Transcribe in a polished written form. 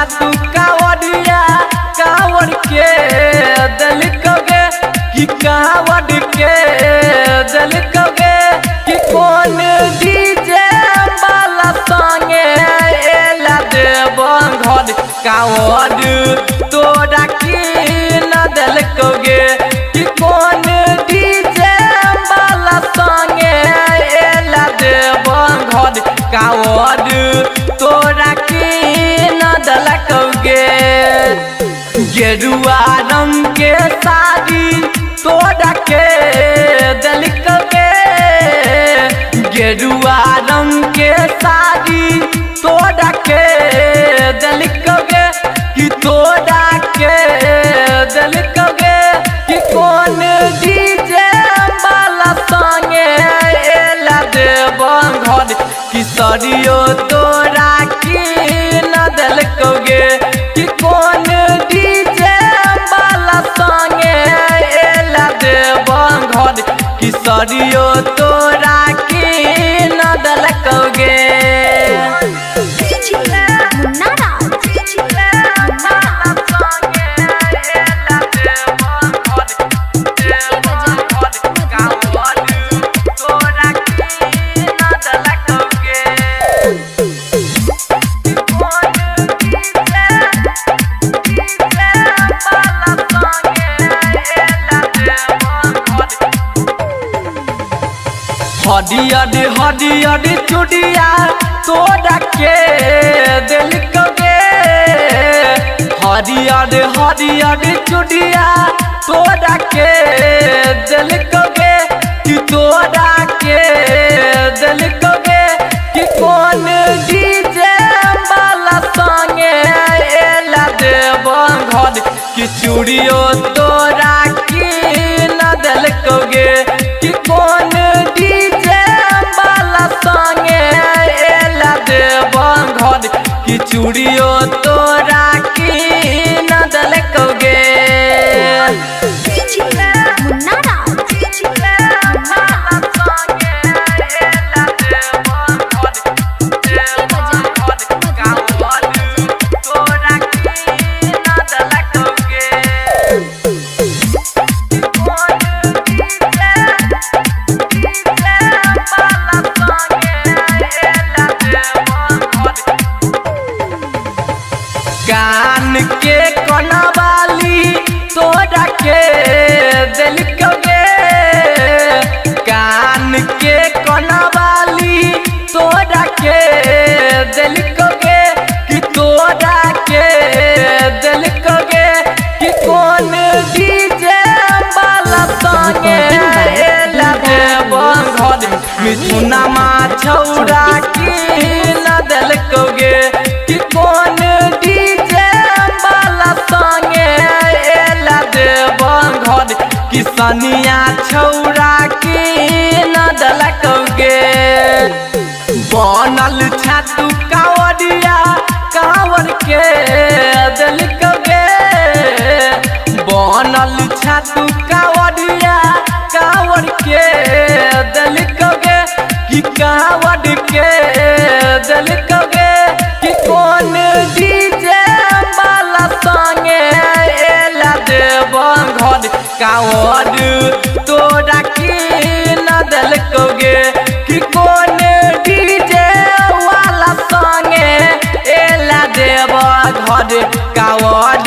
छातू कावड़िया कावड़ के दिल कगे कि कावड़ के दिल कगे कि कौन डीजे वाला संगे एला देव घर कावड़ तोरा की न दिल कगे कि कौन डीजे वाला संगे एला देव घर कावड़ तोरा की न दिल कगे गेरुआ रंग के साड़ी तोड़ा के दिल कगे गेरुआ रंग के साड़ी तोड़ा के दिल कगे कि तोड़ा के दिल कगे कि कौन डीजे वाला संगे एला देव घर कि सरियो तोरा की न दिल कगे कि कौन डीजे वाला संगे एला देव घर कि सरियो तोरा की न दिल कगे हरियर हरियर चुड़िया तोड़ा के दिल कगे हरियर हरियर चुड़िया तोड़ा के दिल कगे कि तोड़ा के दिल कगे कि कौन डीजे वाला संगे एला देव घर कि चूड़ियो तोरा की न दिल कगे कि कौन संगे एला देव घर कि चूड़ियो तोरा की न दिल कगे कान के कनवाली तोड़ा के दिल कगे कान के कनवाली तोड़ा के दिल कगे कि तोड़ा के दिल कगे कि कौन डीजे वाला संगे एला देव घर मिथुना मा छौरा की न दिल कगे कि कौन संगे एला देव घर कि सनिया छौरा की न दिल कगे बनल छातू कावड़िया कावड़ के दिल कगे बनल छातू कावड़िया कावड़ के दिल कगे कि कावड़ के दिल कगे कि कौन डीजे वाला संगे एला देव घर कावड़ तोरा की न दिल कगे कि कौन डीजे वाला संगे एला देव घर कावड़